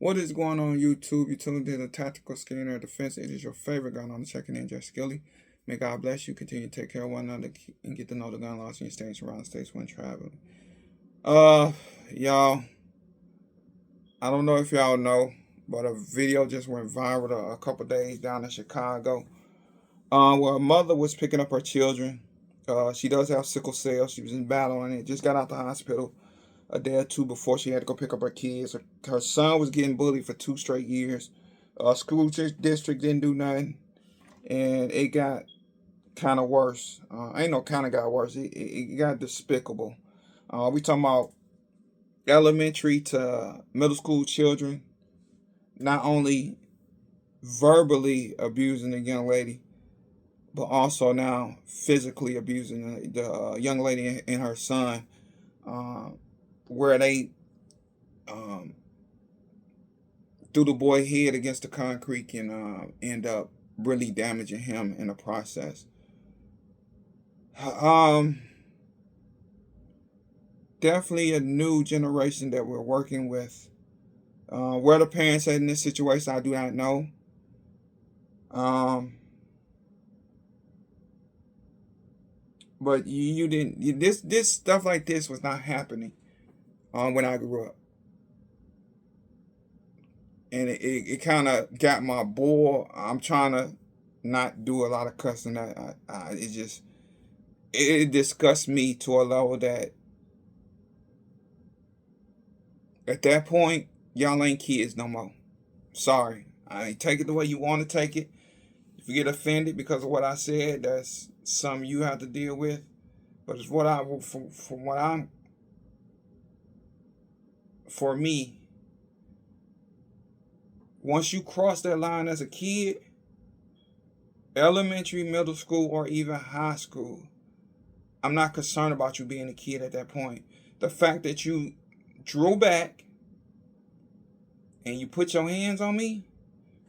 What is going on YouTube? You tuned in to Tactical Scanner Defense. It is your favorite gun on the checking in, Jeff Skilly. May God bless you. Continue to take care of one another and get to know the gun laws in your states around the states when traveling. Y'all, I don't know if y'all know, but a video just went viral a couple days down in Chicago. Where a mother was picking up her children. She does have sickle cell. She was in battle on it. Just got out the hospital a day or two before she had to go pick up her kids. Her son was getting bullied for 2 straight years. School district didn't do nothing, and it got kind of worse. Ain't no kind of got worse. It got despicable. We talking about elementary to middle school children, not only verbally abusing the young lady, but also now physically abusing the young lady and her son, uh, where they um, threw the boy head against the concrete and end up really damaging him in the process. Um, Definitely a new generation that we're working with. Where the parents at in this situation, I do not know. Um, but you didn't. This stuff like this was not happening when I grew up, and it kind of got my boil. I'm trying to not do a lot of cussing. It disgusts me to a level that at that point y'all ain't kids no more. Sorry, I ain't take it the way you want to take it. If you get offended because of what I said, that's something you have to deal with. But it's what I from what I'm for me. Once you cross that line as a kid, elementary, middle school, or even high school, I'm not concerned about you being a kid at that point. The fact that you drew back and you put your hands on me,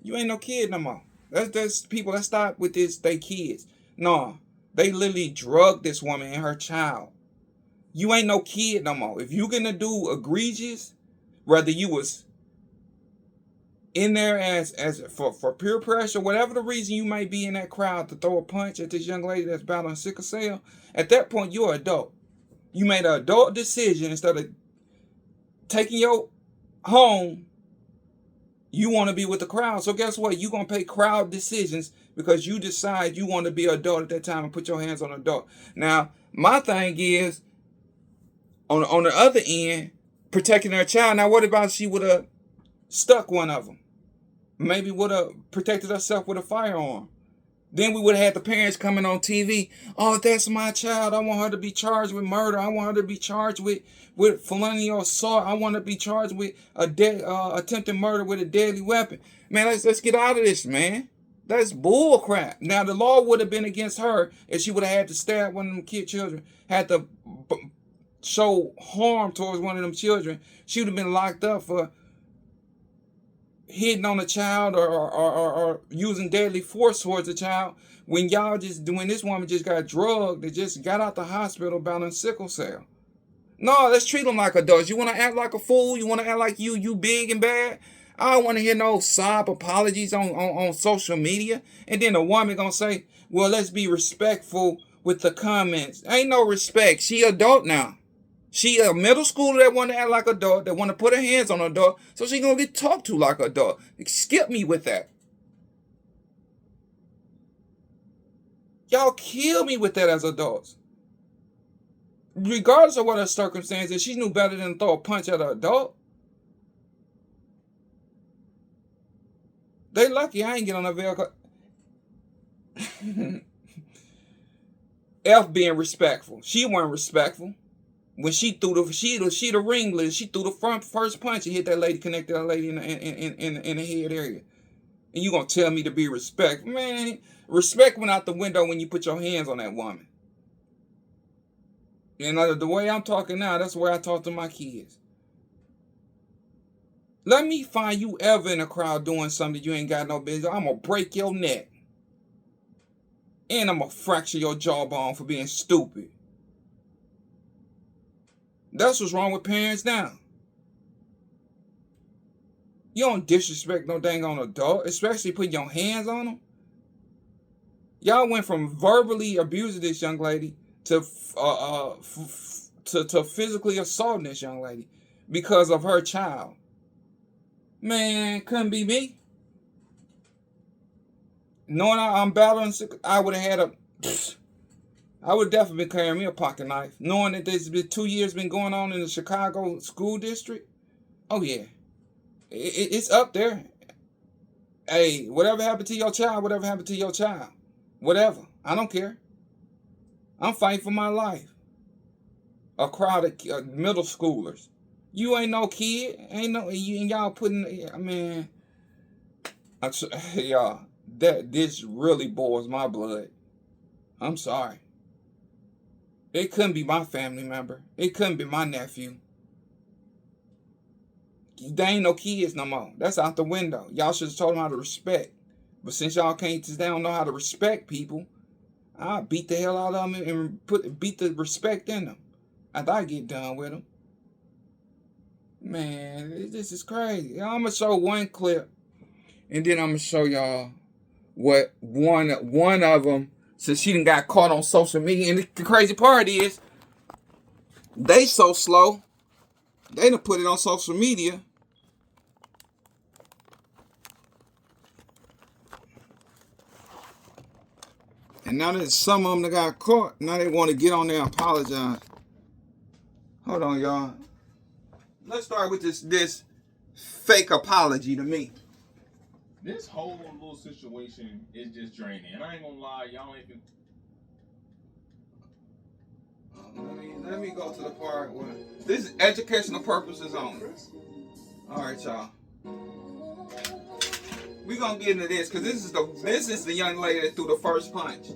you ain't no kid no more. That's people that stop with this, they kids. No, they literally drugged this woman and her child. You ain't no kid no more. If you gonna do egregious, whether you was in there as for peer pressure, whatever the reason you might be in that crowd to throw a punch at this young lady that's battling sickle cell, at that point you're an adult. You made an adult decision instead of taking your home. You want to be with the crowd. So guess what? You're going to pay crowd decisions because you decide you want to be an adult at that time and put your hands on an adult. Now, my thing is, on the other end, protecting her child. Now, what about if she would have stuck one of them? Maybe would have protected herself with a firearm. Then we would have had the parents coming on TV. Oh, that's my child. I want her to be charged with murder. I want her to be charged with felony or assault. I want her to be charged with attempted murder with a deadly weapon. Man, let's get out of this, man. That's bull crap. Now the law would have been against her if she would have had to stab one of them children, had to show harm towards one of them children. She would have been locked up for hitting on a child or using deadly force towards a child when this woman just got drugged, they just got out the hospital battling sickle cell. No, let's treat them like adults. You want to act like a fool? You want to act like you big and bad? I don't want to hear no sob apologies on social media. And then the woman gonna say, well, let's be respectful with the comments. Ain't no respect. She adult now. She a middle schooler that want to act like an adult, that want to put her hands on an adult, so she gonna get talked to like an adult. Skip me with that. Y'all kill me with that as adults. Regardless of what her circumstances, she knew better than to throw a punch at an adult. They lucky I ain't get on a vehicle. F being respectful. She wasn't respectful. When she threw the ringleader, she threw the first punch and hit that lady, connected that lady in the head area. And you gonna tell me to be respectful? Man, respect went out the window when you put your hands on that woman. And the way I'm talking now, that's the way I talk to my kids. Let me find you ever in a crowd doing something you ain't got no business. I'm gonna break your neck. And I'm gonna fracture your jawbone for being stupid. That's what's wrong with parents now. You don't disrespect no dang on adult, especially putting your hands on them. Y'all went from verbally abusing this young lady to to physically assaulting this young lady because of her child. Man, couldn't be me. Knowing I'm battling, I would have had a. I would definitely been carrying me a pocket knife. Knowing that this been 2 years been going on in the Chicago school district. Oh yeah, it's up there. Hey, whatever happened to your child, whatever happened to your child, whatever. I don't care. I'm fighting for my life. A crowd of middle schoolers. You ain't no kid. Ain't no you and y'all putting. I mean, y'all. This really boils my blood. I'm sorry. It couldn't be my family member. It couldn't be my nephew. They ain't no kids no more. That's out the window. Y'all should have told them how to respect. But since y'all can't, they don't know how to respect people, I'll beat the hell out of them and beat the respect in them. After I get done with them. Man, this is crazy. I'm going to show one clip. And then I'm going to show y'all what one of them, since she done got caught on social media. And the crazy part is, they so slow, they done put it on social media. And now that some of them that got caught, now they want to get on there and apologize. Hold on, y'all. Let's start with this fake apology to me. This whole little situation is just draining. And I ain't gonna lie, y'all ain't been... Let me go to the part where this is educational purposes only. Alright, y'all. We gonna get into this because this is the young lady that threw the first punch.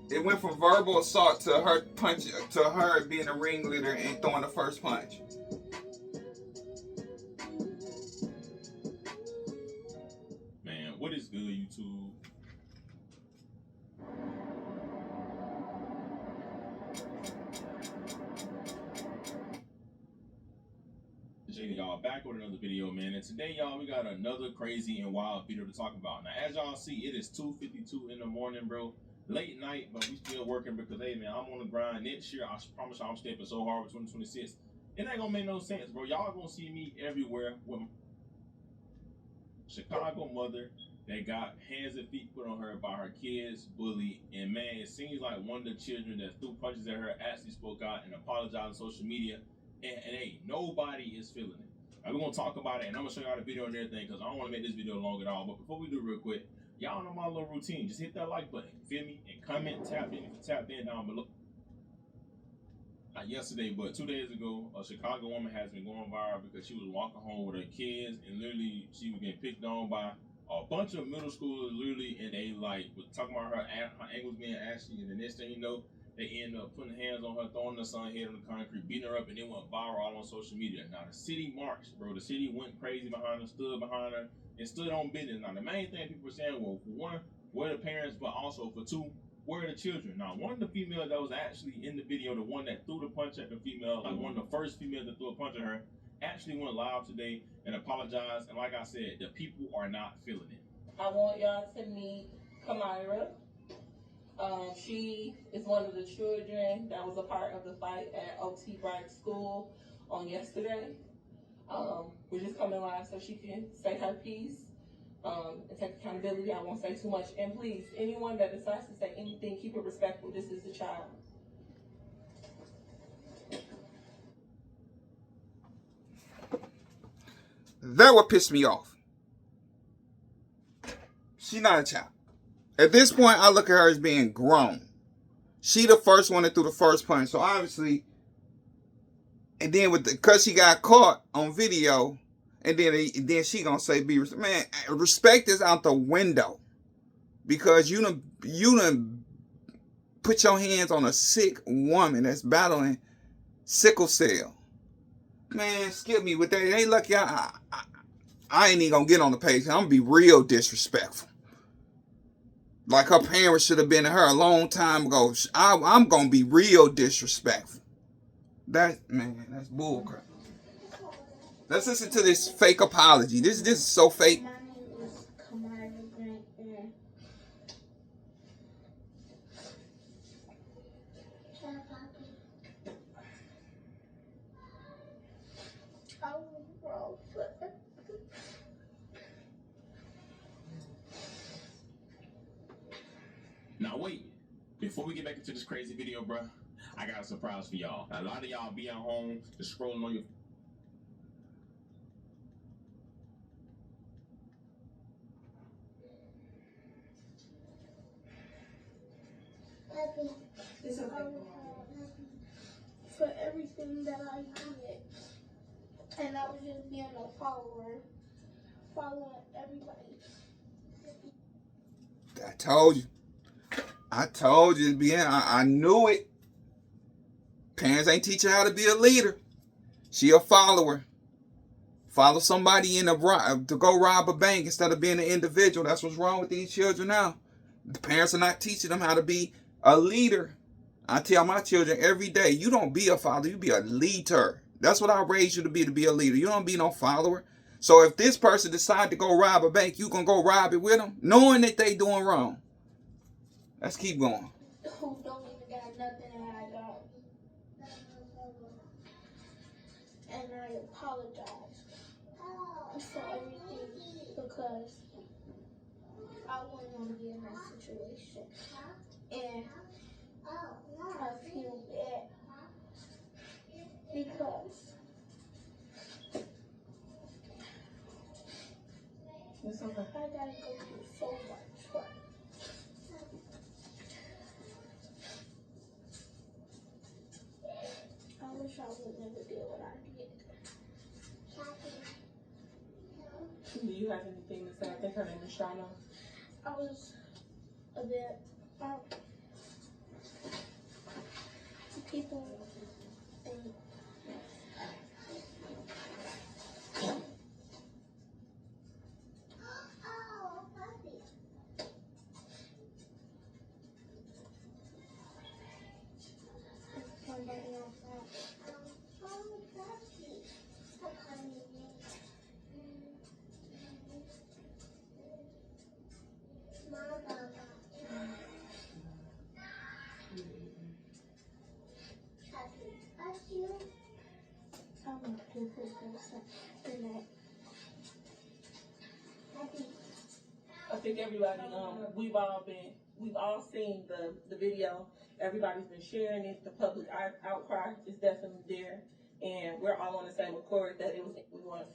It went from verbal assault to her being a ringleader and throwing the first punch. Man, what is good, YouTube? Y'all back with another video, man, and today y'all we got another crazy and wild video to talk about. Now as y'all see, it is 2:52 in the morning, bro, late night, but we still working because hey man, I'm on the grind. Next year I promise y'all I'm stepping so hard with 2026, it ain't gonna make no sense, bro. Y'all gonna see me everywhere with my Chicago mother that got hands and feet put on her by her kids, bullied, and man, it seems like one of the children that threw punches at her actually spoke out and apologized on social media. And hey, nobody is feeling it. Now, we're gonna talk about it, and I'm gonna show y'all the video and everything because I don't want to make this video long at all. But before we do, real quick, y'all know my little routine. Just hit that like button, feel me, and comment, tap in if you tapped in down below. Not yesterday, but 2 days ago, a Chicago woman has been going viral because she was walking home with her kids, and literally she was getting picked on by a bunch of middle schoolers, literally, and they like was talking about her ankles being ashy, and the next thing you know, they end up putting hands on her, throwing her son head on the concrete, beating her up, and it went viral all on social media. Now the city marched, bro. The city went crazy behind her, stood behind her, and stood on business. Now the main thing people were saying, well, for one, where the parents, but also for two, where are the children? Now one of the females that was actually in the video, the one that threw the punch at the female, like one of the first females that threw a punch at her, actually went live today and apologized. And like I said, the people are not feeling it. I want y'all to meet Kamira. She is one of the children that was a part of the fight at OT Bright School on yesterday. We're just coming live so she can say her piece and take accountability. I won't say too much. And please, anyone that decides to say anything, keep it respectful. This is a child. That what pissed me off. She's not a child. At this point, I look at her as being grown. She the first one that threw the first punch. So obviously, and then because she got caught on video, and then she gonna say, man, respect is out the window. Because you done put your hands on a sick woman that's battling sickle-cell. Man, skip me with that. It ain't lucky I ain't even gonna get on the page. I'm gonna be real disrespectful. Like her parents should have been to her a long time ago. I'm gonna be real disrespectful. That's bullcrap. Let's listen to this fake apology. This is so fake. My name is Kamara Grant, and I was wrong for Now wait, before we get back into this crazy video, bruh, I got a surprise for y'all. A lot of y'all be at home just scrolling on your It's okay. for everything that I did, and I was just being a follower, following everybody. I told you. I told you, I knew it. Parents ain't teach her how to be a leader. She a follower. Follow somebody to go rob a bank instead of being an individual. That's what's wrong with these children now. The parents are not teaching them how to be a leader. I tell my children every day, you don't be a follower, you be a leader. That's what I raised you to be a leader. You don't be no follower. So if this person decide to go rob a bank, you gonna go rob it with them, knowing that they doing wrong. Let's keep going. Who don't even got nothing that I got. And I apologize for everything because I wouldn't want to be in that situation. And I feel bad because It's okay. I gotta go through so much. But I wish I would never did what I did. Do you have anything to say? I think her name is Shauna. I was a bit, people think somebody else I'm a different person than that. I think everybody, we've all seen the video. Everybody's been sharing it. The public outcry is definitely there, and we're all on the same accord that we want.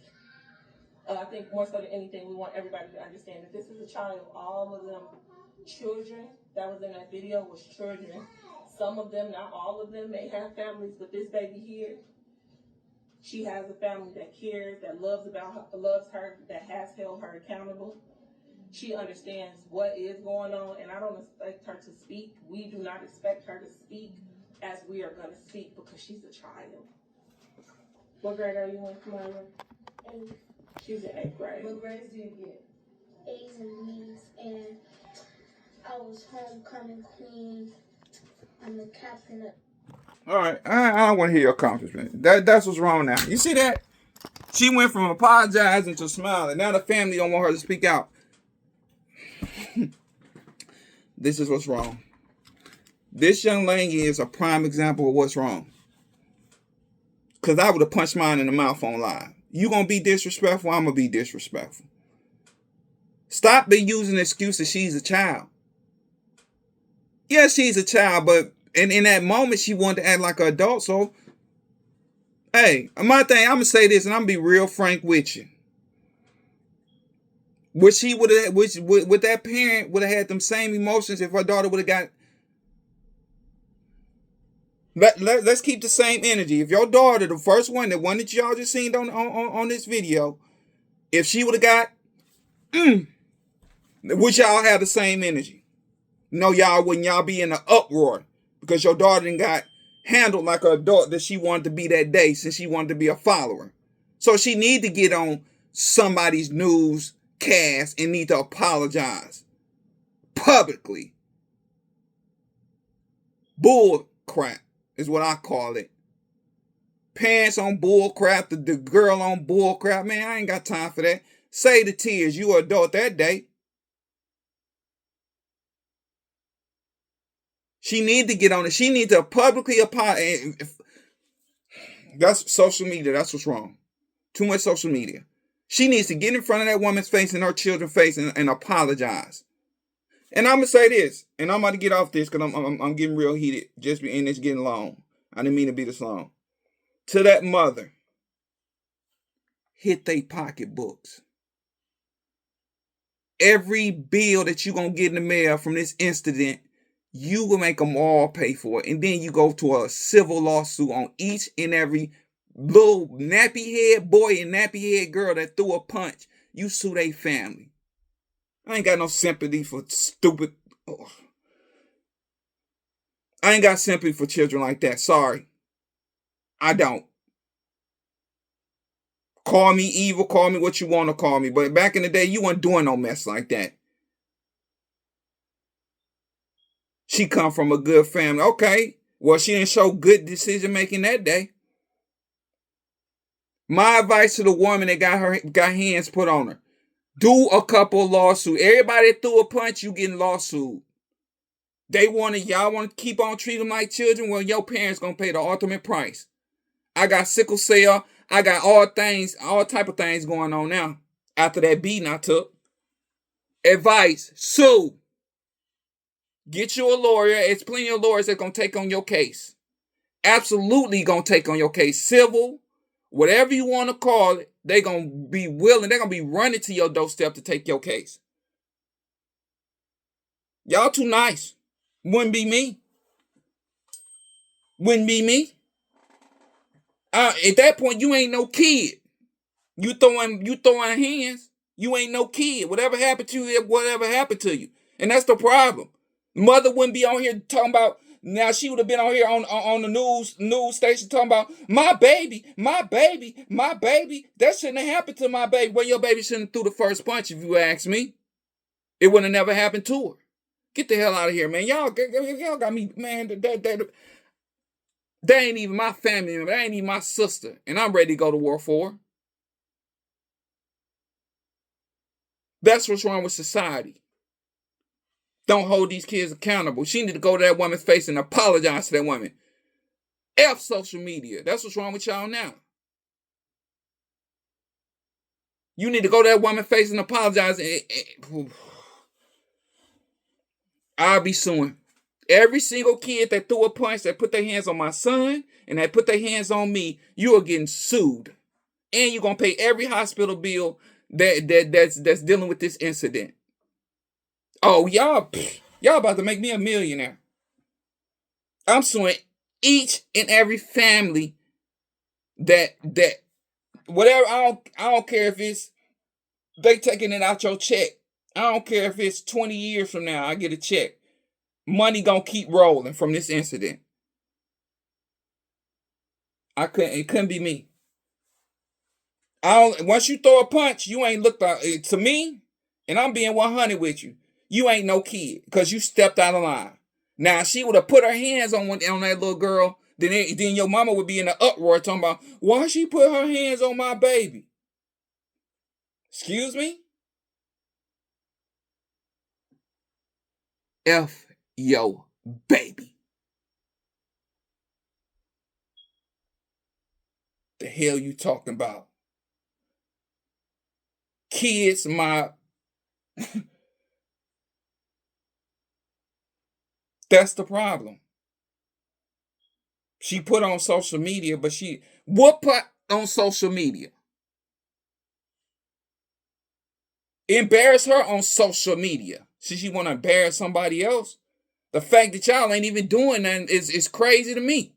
I think more so than anything, we want everybody to understand that this is a child. All of them children that was in that video was children. Some of them, not all of them, may have families, but this baby here, she has a family that cares, that loves her, that has held her accountable. She understands what is going on, and I don't expect her to speak. We do not expect her to speak as we are going to speak because she's a child. What grade are you in, Kamara? 8th. She's in 8th grade. What grades do you get? A's and B's, and I was homecoming queen. I'm the captain of. All right, I don't want to hear your accomplishment. That's what's wrong now. You see that? She went from apologizing to smiling. Now the family don't want her to speak out. This is what's wrong. This young lady is a prime example of what's wrong. Because I would have punched mine in the mouth on live. You going to be disrespectful? I'm going to be disrespectful. Stop be using the excuse that she's a child. Yes, she's a child, but in that moment, she wanted to act like an adult. So, hey, my thing, I'm going to say this, and I'm going to be real frank with you. Would that parent would have had them same emotions if her daughter would have got. Let's keep the same energy. If your daughter, the first one, the one that y'all just seen on this video, if she would have got, would y'all have the same energy? No, y'all wouldn't. Y'all be in an uproar because your daughter didn't got handled like an adult that she wanted to be that day since she wanted to be a follower. So she need to get on somebody's news cast and need to apologize publicly. Bull crap is what I call it. parents on bull crap, the girl on bull crap. Man, I ain't got time for that. Say the tears. You were adult that day. She need to get on it. She need to publicly apologize. That's social media. That's what's wrong. Too much social media. She needs to get in front of that woman's face and her children's face and apologize. And I'm gonna say this, and I'm about to get off this because I'm getting real heated. And it's getting long. I didn't mean to be this long. To that mother, hit they pocketbooks. Every bill that you're gonna get in the mail from this incident, you will make them all pay for it. And then you go to a civil lawsuit on each and every little nappy head boy and nappy head girl that threw a punch. You sue their family. I ain't got no sympathy for stupid. I ain't got sympathy for children like that. Sorry. I don't. Call me evil, call me what you want to call me. But back in the day, you weren't doing no mess like that. She come from a good family. Okay. Well, she didn't show good decision making that day. My advice to the woman that got hands put on her. Do a couple lawsuits. Everybody that threw a punch, you getting lawsuit. Y'all want to keep on treating them like children? Well, your parents gonna pay the ultimate price. I got sickle cell. I got all type of things going on now. After that beating I took. Advice, sue. Get you a lawyer. It's plenty of lawyers that gonna take on your case. Absolutely gonna take on your case. Civil, whatever you want to call it, they gonna be willing. They're gonna be running to your doorstep to take your case. Y'all too nice. Wouldn't be me. Wouldn't be me. At that point, you ain't no kid. You throwing hands. You ain't no kid. Whatever happened to you, whatever happened to you. And that's the problem. Mother wouldn't be on here talking about, now she would have been on here on the news station talking about my baby. That shouldn't have happened to my baby. Well, your baby shouldn't have threw the first punch, if you ask me. It would have never happened to her. Get the hell out of here, man. Y'all got me, man. That ain't even my family member. That ain't even my sister. And I'm ready to go to war for her. That's what's wrong with society. Don't hold these kids accountable. She need to go to that woman's face and apologize to that woman. F social media. That's what's wrong with y'all now. You need to go to that woman's face and apologize. I'll be suing every single kid that threw a punch, that put their hands on my son, and that put their hands on me. You are getting sued, and you're gonna pay every hospital bill that's dealing with this incident. Oh, y'all about to make me a millionaire. I'm suing each and every family that whatever. I don't care if it's they taking it out your check. I don't care if it's 20 years from now I get a check. Money gonna keep rolling from this incident. It couldn't be me. Once you throw a punch, you ain't looked out to me, and I'm being 100 with you. You ain't no kid because you stepped out of line. Now, if she would have put her hands on that little girl, then your mama would be in an uproar talking about why she put her hands on my baby. Excuse me? F yo baby. The hell you talking about? Kids, that's the problem. She put on social media, but what put on social media? Embarrass her on social media. She want to embarrass somebody else. The fact that y'all ain't even doing that is crazy to me.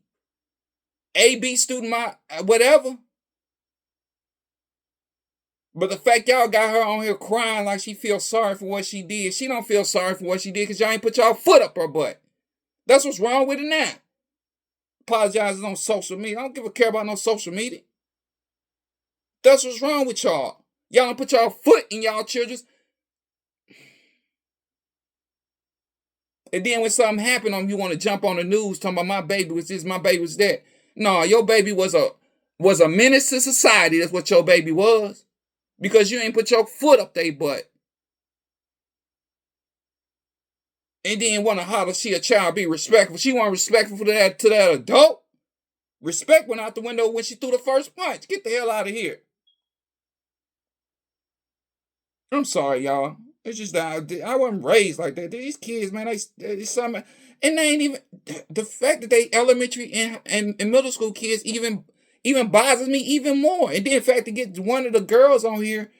AB student, whatever. But the fact y'all got her on here crying like she feels sorry for what she did. She don't feel sorry for what she did because y'all ain't put y'all foot up her butt. That's what's wrong with it now. Apologizing on social media. I don't give a care about no social media. That's what's wrong with y'all. Y'all don't put y'all foot in y'all children's. And then when something happened you want to jump on the news talking about my baby was this, my baby was that. No, your baby was a was a menace to society. That's what your baby was. Because you ain't put your foot up their butt. And then want to holler she a child, be respectful. She wasn't respectful to that adult. Respect went out the window when she threw the first punch. Get the hell out of here. I'm sorry, y'all. It's just that I wasn't raised like that. These kids, man, they something. And they ain't even, the fact that they elementary and middle school kids even bothers me even more. And then the fact to get one of the girls on here,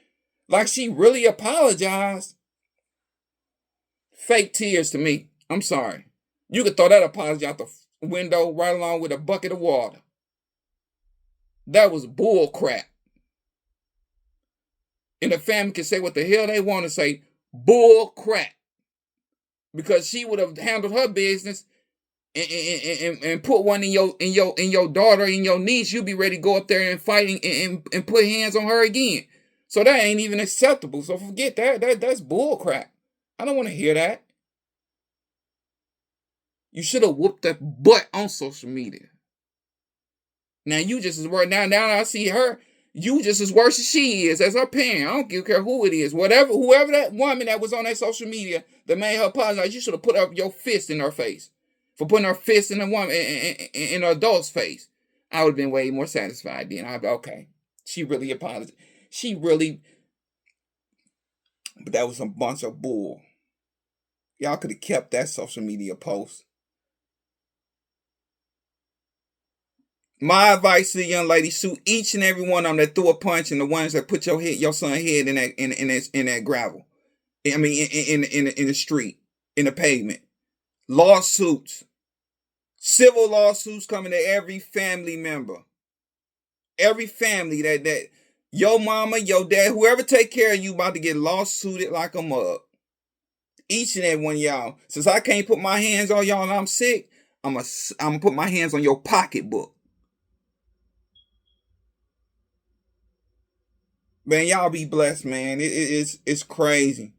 like she really apologized. Fake tears to me. I'm sorry. You could throw that apology out the window right along with a bucket of water. That was bull crap. And the family can say what the hell they want to say. Bull crap. Because she would have handled her business and put one in your daughter, in your niece, you'll be ready to go up there and fight and put hands on her again. So that ain't even acceptable. So forget that. That's bull crap. I don't want to hear that. You should have whooped that butt on social media. Now you just as worse. Now I see her. You just as worse as she is as her parent. I don't care who it is. Whoever that woman that was on that social media that made her apologize, you should have put up your fist in her face for putting her fist in a woman in an adult's face. I would have been way more satisfied then. I'd be okay. She really apologized. But that was a bunch of bull. Y'all could have kept that social media post. My advice to the young lady: sue each and every one of them that threw a punch and the ones that put your son's head in that gravel. I mean, in the street, in the pavement. Lawsuits, civil lawsuits coming to every family member, every family that your mama, your dad, whoever take care of you about to get lawsuited like a mug. Each and every one of y'all. Since I can't put my hands on y'all and I'm sick, I'm gonna put my hands on your pocketbook. Man, y'all be blessed, man. It's crazy.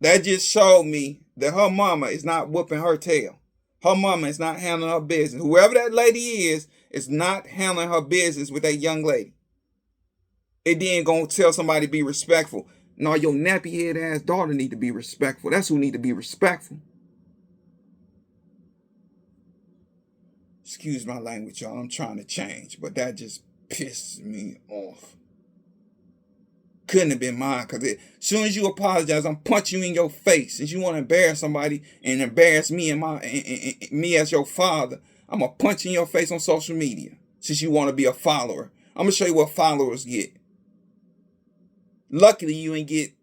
That just showed me that her mama is not whooping her tail. Her mama is not handling her business. Whoever that lady is not handling her business with that young lady. It then gonna tell somebody to be respectful. No, your nappy head ass daughter need to be respectful. That's who need to be respectful. Excuse my language, y'all. I'm trying to change, but that just pisses me off. Couldn't have been mine, because as soon as you apologize, I'm punching you in your face. Since you want to embarrass somebody and embarrass me and me as your father, I'm going to punch in your face on social media. Since you want to be a follower, I'm going to show you what followers get. Luckily,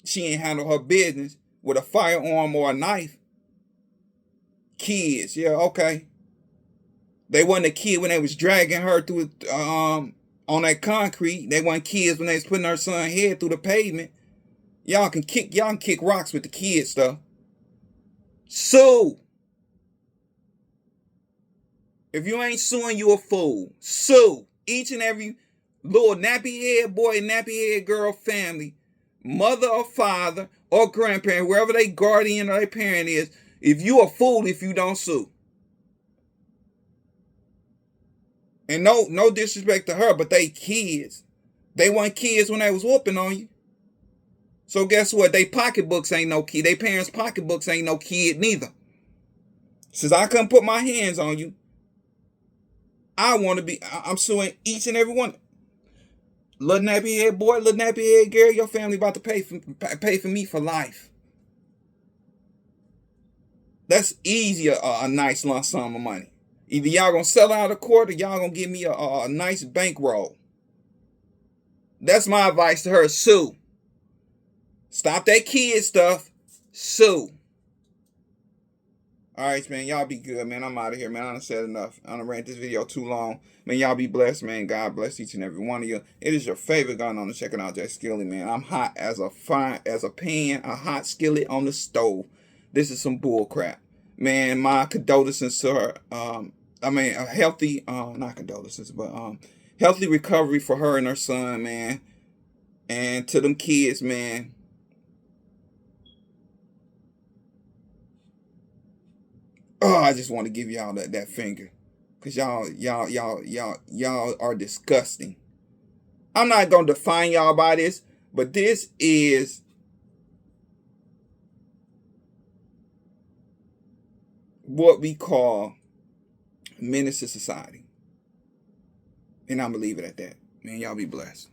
she ain't handle her business with a firearm or a knife. Kids, yeah, okay. They wasn't a kid when they was dragging her through on that concrete. They weren't kids when they was putting her son's head through the pavement. Y'all can kick rocks with the kids stuff. Sue. If you ain't suing, you a fool. Sue each and every little nappy head boy, nappy head girl family, mother or father or grandparent, wherever they guardian or their parent is. If you a fool if you don't sue. And no disrespect to her, but they kids. They weren't kids when they was whooping on you. So guess what? They pocketbooks ain't no kid. They parents' pocketbooks ain't no kid neither. Since I couldn't put my hands on you, I'm suing each and every one. Little nappy head boy, little nappy head girl, your family about to pay for me for life. That's easy, a nice lump sum of money. Either y'all gonna sell out of court or y'all gonna give me a nice bankroll. That's my advice to her. Sue. Stop that kid stuff. Sue. Alright, man. Y'all be good, man. I'm out of here, man. I done said enough. I done ran this video too long. Man, y'all be blessed, man. God bless each and every one of you. It is your favorite gun on the checking out Jack Skilly, man. I'm hot as a pan, a hot skillet on the stove. This is some bull crap. Man, my condolences to her. A healthy, not condolences, but healthy recovery for her and her son, man. And to them kids, man. Oh, I just want to give y'all that finger. Cause y'all are disgusting. I'm not gonna define y'all by this, but this is what we call menace to society. And I'm gonna leave it at that. Man, y'all be blessed.